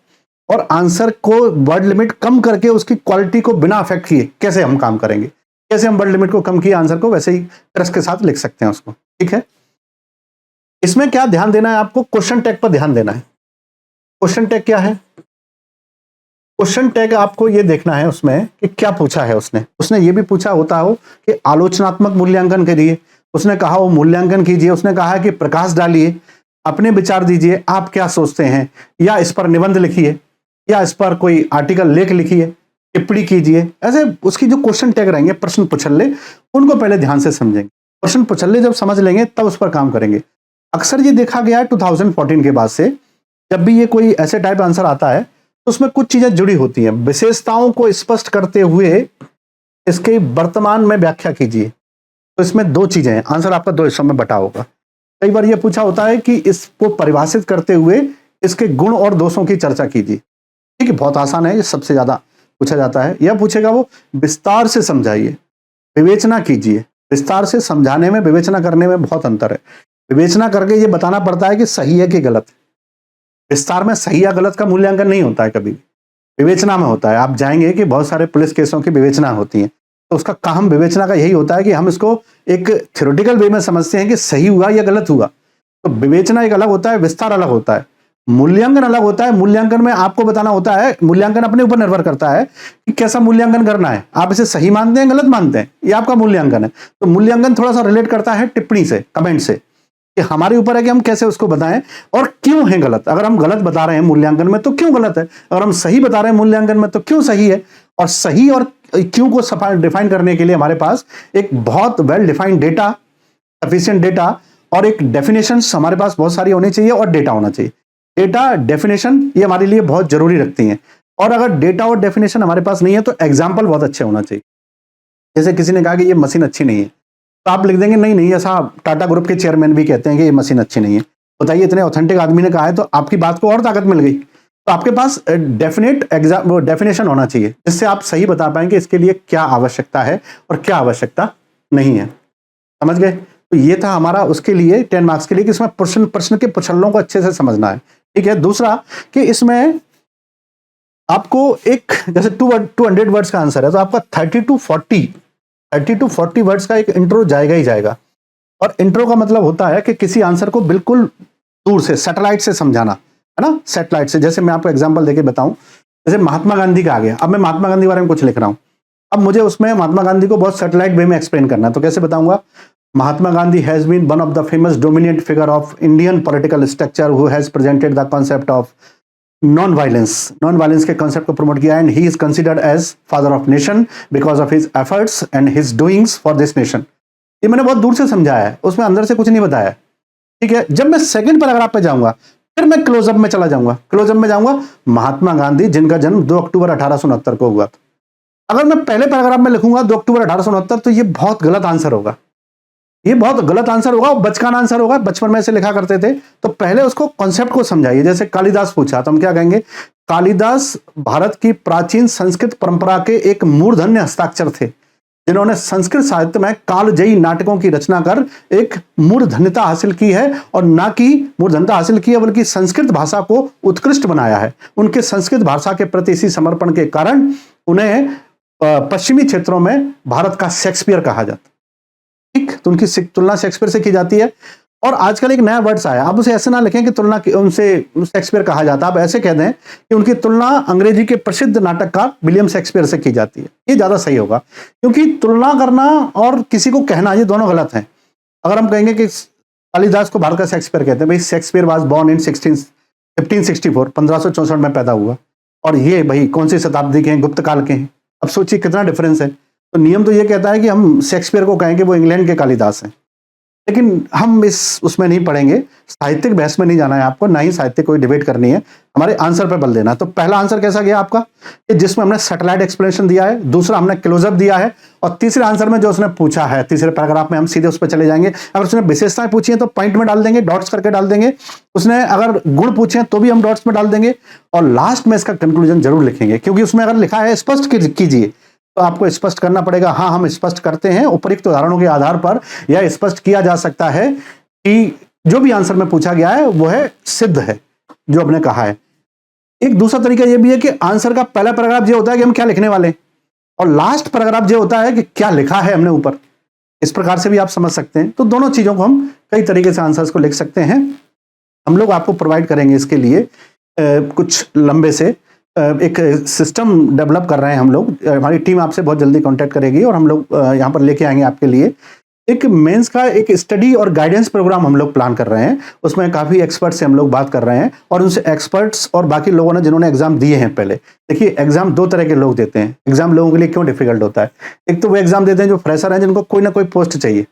और आंसर को वर्ड लिमिट कम करके उसकी क्वालिटी को बिना अफेक्ट किए कैसे हम काम करेंगे, कैसे हम वर्ड लिमिट को कम किए आंसर को वैसे ही ट्रस्ट के साथ लिख सकते हैं उसको। ठीक है, इसमें क्या ध्यान देना है आपको, क्वेश्चन टैग पर ध्यान देना है। क्वेश्चन टैग क्या है? क्वेश्चन टैग आपको ये देखना है उसमें कि क्या पूछा है उसने ये भी पूछा होता हो कि आलोचनात्मक मूल्यांकन करिए, उसने कहा वो मूल्यांकन कीजिए, उसने कहा है कि प्रकाश डालिए, अपने विचार दीजिए, आप क्या सोचते हैं, या इस पर निबंध लिखिए, या इस पर कोई आर्टिकल लेख लिखिए, टिप्पणी कीजिए। ऐसे उसकी जो क्वेश्चन टैग रहेंगे, प्रश्न पुछल्ले, उनको पहले ध्यान से समझेंगे। प्रश्न पुछल्ले जब समझ लेंगे तब उस पर काम करेंगे। अक्सर ये देखा गया है 2014 के बाद से, जब भी ये कोई ऐसे टाइप आंसर आता है तो उसमें कुछ चीजें जुड़ी होती हैं। विशेषताओं को स्पष्ट करते हुए इसके वर्तमान में व्याख्या कीजिए। तो इसमें 2 चीजें हैं, आंसर आपका 2 हिस्सों में बटा होगा। कई बार यह पूछा होता है कि इसको परिभाषित करते हुए इसके गुण और दोषों की चर्चा कीजिए। ठीक है, बहुत आसान है, ये सबसे ज्यादा पूछा जाता है। यह पूछेगा वो विस्तार से समझाइए, विवेचना कीजिए। विस्तार से समझाने में विवेचना करने में बहुत अंतर है। विवेचना करके ये बताना पड़ता है कि सही है कि गलत। विस्तार में सही या गलत का मूल्यांकन नहीं होता है, कभी विवेचना में होता है। आप जाएंगे कि बहुत सारे पुलिस केसों की विवेचना होती है, तो उसका काम विवेचना का यही होता है कि हम इसको एक थ्योरेटिकल वे में समझते हैं कि सही हुआ या गलत हुआ। तो विवेचना एक अलग होता है, विस्तार अलग होता है, मूल्यांकन अलग होता है। मूल्यांकन में आपको बताना होता है, मूल्यांकन अपने ऊपर निर्भर करता है कि कैसा मूल्यांकन करना है, आप इसे सही मानते हैं गलत मानते हैं, ये आपका मूल्यांकन है। तो मूल्यांकन थोड़ा सा रिलेट करता है टिप्पणी से, कमेंट से, कि हमारे ऊपर है कि हम कैसे उसको बताएं और क्यों है गलत। अगर हम गलत बता रहे हैं मूल्यांकन में तो क्यों गलत है, अगर हम सही बता रहे हैं मूल्यांकन में तो क्यों सही है। और सही और क्यों को डिफाइन करने के लिए हमारे पास एक बहुत well defined data, sufficient data और एक डेफिनेशन हमारे पास बहुत सारी होनी चाहिए और डेटा होना चाहिए। डेटा, डेफिनेशन ये हमारे लिए बहुत जरूरी रखती हैं। और अगर डेटा और डेफिनेशन हमारे पास नहीं है तो एग्जाम्पल बहुत अच्छे होना चाहिए। जैसे किसी ने कहा कि ये मशीन अच्छी नहीं है, तो आप लिख देंगे नहीं, ऐसा टाटा ग्रुप के चेयरमैन भी कहते हैं कि ये मशीन अच्छी नहीं है। बताइए, इतने ऑथेंटिक आदमी ने कहा है तो आपकी बात को और ताकत मिल गई। तो आपके पास डेफिनेट डेफिनेशन होना चाहिए जिससे आप सही बता पाएंगे इसके लिए क्या आवश्यकता है और क्या आवश्यकता नहीं है। समझ गए? तो ये था हमारा उसके लिए 10 मार्क्स के लिए कि इसमें प्रश्न के पुछल्लों को अच्छे से समझना है। ठीक है, दूसरा कि इसमें आपको एक जैसे 200 वर्ड्स का आंसर है तो आपका 30 to 40 वर्ड्स का एक इंट्रो जाएगा ही जाएगा। और इंट्रो का मतलब होता है कि किसी आंसर को बिल्कुल दूर से, सैटेलाइट से समझाना, है ना, सैटेलाइट से। जैसे मैं आपको एग्जांपल देके बताऊं, जैसे महात्मा गांधी का आ गया, अब मैं महात्मा गांधी के बारे में कुछ लिख रहा हूं, अब मुझे उसमें महात्मा गांधी को बहुत सैटेलाइट वे में एक्सप्लेन करना है, तो कैसे बताऊंगा? Mahatma Gandhi has been one of the famous dominant figure of Indian political structure who has presented the concept of non violence के कॉन्सेप्ट को प्रमोट किया, and he is considered as father of nation because of his efforts and his doings for this nation. ये मैंने बहुत दूर से समझाया है, उसमें अंदर से कुछ नहीं बताया। ठीक है, जब मैं सेकंड पैराग्राफ पे जाऊंगा फिर मैं क्लोजअप में चला जाऊंगा। क्लोजअप में जाऊंगा, महात्मा गांधी जिनका जन्म 2 अक्टूबर 1869 को हुआ था। अगर मैं पहले पैराग्राफ में लिखूंगा 2 अक्टूबर 1869 तो ये बहुत गलत आंसर होगा, ये बहुत गलत आंसर होगा, बचकाना आंसर होगा। बचपन में ऐसे लिखा करते थे। तो पहले उसको कॉन्सेप्ट को समझाइए। जैसे कालिदास पूछा तो हम क्या कहेंगे? कालिदास भारत की प्राचीन संस्कृत परंपरा के एक मूर्धन्य हस्ताक्षर थे जिन्होंने संस्कृत साहित्य में कालजयी नाटकों की रचना कर एक मूर्धन्यता हासिल की है, और ना कि मूर्धन्यता हासिल की है बल्कि संस्कृत भाषा को उत्कृष्ट बनाया है। उनके संस्कृत भाषा के प्रति इसी समर्पण के कारण उन्हें पश्चिमी क्षेत्रों में भारत का शेक्सपियर कहा जाता। ठीक, तो उनकी तुलना शेक्सपियर से की जाती है। और आजकल एक नया वर्ड्स आया, आप उसे ऐसे ना लिखें कि तुलना उनसे शेक्सपियर कहा जाता है, आप ऐसे कह दें कि उनकी तुलना अंग्रेजी के प्रसिद्ध नाटककार विलियम शेक्सपियर से की जाती है। ये ज़्यादा सही होगा, क्योंकि तुलना करना और किसी को कहना ये दोनों गलत हैं। अगर हम कहेंगे कि कालिदास को भारत का शेक्सपियर कहते हैं, भाई शेक्सपियर वाज बॉर्न इन 1564, 1564 में पैदा हुआ, और ये भाई कौन सी शताब्दी के हैं, गुप्त काल के हैं। अब सोचिए कितना डिफरेंस है। तो नियम तो ये कहता है कि हम शेक्सपियर को कहें कि वो इंग्लैंड के कालिदास हैं, लेकिन हम उसमें नहीं पढ़ेंगे, साहित्यिक बहस में नहीं जाना है आपको, ना ही साहित्यिक कोई डिबेट करनी है, हमारे आंसर पे बल देना। तो पहला आंसर कैसा गया आपका, कि जिसमें हमने सैटेलाइट एक्सप्लेनेशन दिया है, दूसरा हमने क्लोजअप दिया है, और तीसरे आंसर में जो उसने पूछा है, तीसरे पैराग्राफ में हम सीधे उस पर चले जाएंगे। अगर उसने विशेषताएं पूछी हैं तो पॉइंट में डाल देंगे, डॉट्स करके डाल देंगे। उसने अगर गुण पूछे हैं तो भी हम डॉट्स में डाल देंगे, और लास्ट में इसका कंक्लूजन जरूर लिखेंगे, क्योंकि उसमें अगर लिखा है स्पष्ट कीजिए, तो आपको स्पष्ट करना पड़ेगा, हाँ हम स्पष्ट करते हैं। उपयुक्त उदाहरणों के आधार पर यह स्पष्ट किया जा सकता है कि जो भी आंसर में पूछा गया है वो है सिद्ध है, जो हमने कहा है। एक दूसरा तरीका यह भी है कि आंसर का पहला पैराग्राफ ये होता है कि हम क्या लिखने वाले हैं, और लास्ट पैराग्राफ ये होता है कि क्या लिखा है हमने ऊपर। इस प्रकार से भी आप समझ सकते हैं। तो दोनों चीजों को हम कई तरीके से आंसर्स को लिख सकते हैं। हम लोग आपको प्रोवाइड करेंगे इसके लिए कुछ लंबे से एक सिस्टम डेवलप कर रहे हैं हम लोग। हमारी टीम आपसे बहुत जल्दी कांटेक्ट करेगी, और हम लोग यहाँ पर लेके आएंगे आपके लिए एक मेंस का एक स्टडी और गाइडेंस प्रोग्राम हम लोग प्लान कर रहे हैं। उसमें काफ़ी एक्सपर्ट्स से हम लोग बात कर रहे हैं, और उनसे एक्सपर्ट्स और बाकी लोगों ने जिन्होंने एग्जाम दिए हैं पहले। देखिए, एग्जाम दो तरह के लोग देते हैं। एग्जाम लोगों के लिए क्यों डिफिकल्ट होता है, एक तो वो एग्जाम देते हैं जो फ्रेशर हैं, जिनको कोई ना कोई पोस्ट चाहिए।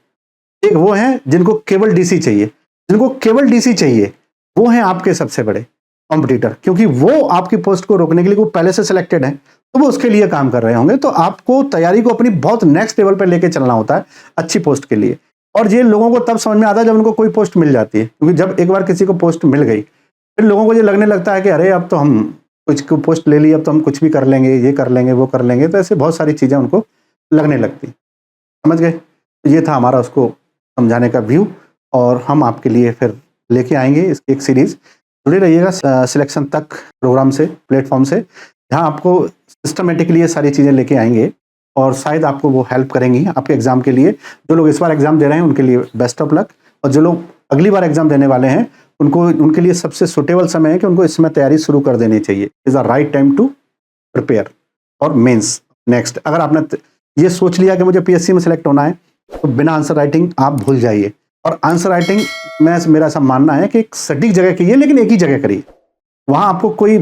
एक वो हैं जिनको केवल डीसी चाहिए। जिनको केवल डीसी चाहिए वो हैं आपके सबसे बड़े कॉम्पिटिटर, क्योंकि वो आपकी पोस्ट को रोकने के लिए वो पहले से सिलेक्टेड हैं, तो वो उसके लिए काम कर रहे होंगे। तो आपको तैयारी को अपनी बहुत नेक्स्ट लेवल पर लेके चलना होता है अच्छी पोस्ट के लिए। और ये लोगों को तब समझ में आता है जब उनको कोई पोस्ट मिल जाती है, क्योंकि जब एक बार किसी को पोस्ट मिल गई, फिर लोगों को ये लगने लगता है कि अरे अब तो हम कुछ को पोस्ट ले ली, अब तो हम कुछ भी कर लेंगे, ये कर लेंगे, वो कर लेंगे। तो ऐसे बहुत सारी चीज़ें उनको लगने लगती। समझ गए? तो ये था हमारा उसको समझाने का व्यू, और हम आपके लिए फिर लेके आएंगे इसकी एक सीरीज। जुड़े रहिएगा सिलेक्शन तक प्रोग्राम से, प्लेटफॉर्म से, जहाँ आपको सिस्टमेटिकली ये सारी चीज़ें लेके आएंगे, और शायद आपको वो हेल्प करेंगी आपके एग्जाम के लिए। जो लोग इस बार एग्जाम दे रहे हैं उनके लिए बेस्ट ऑफ लक, और जो लोग अगली बार एग्जाम देने वाले हैं उनके लिए सबसे सुटेबल समय है कि उनको इसमें तैयारी शुरू कर देनी चाहिए। Is the right time to prepare और मेंस नेक्स्ट। अगर आपने ये सोच लिया कि मुझे पीएससी में सेलेक्ट होना है, तो बिना आंसर राइटिंग आप भूल जाइए। और आंसर राइटिंग में मेरा ऐसा मानना है कि एक सटीक जगह कीजिए, लेकिन एक ही जगह करिए, वहाँ आपको कोई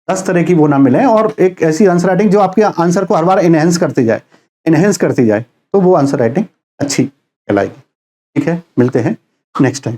10 तरह की वो ना मिले, और एक ऐसी आंसर राइटिंग जो आपके आंसर को हर बार इनहेंस करती जाए, तो वो आंसर राइटिंग अच्छी कहलाएगी। ठीक है, मिलते हैं नेक्स्ट टाइम।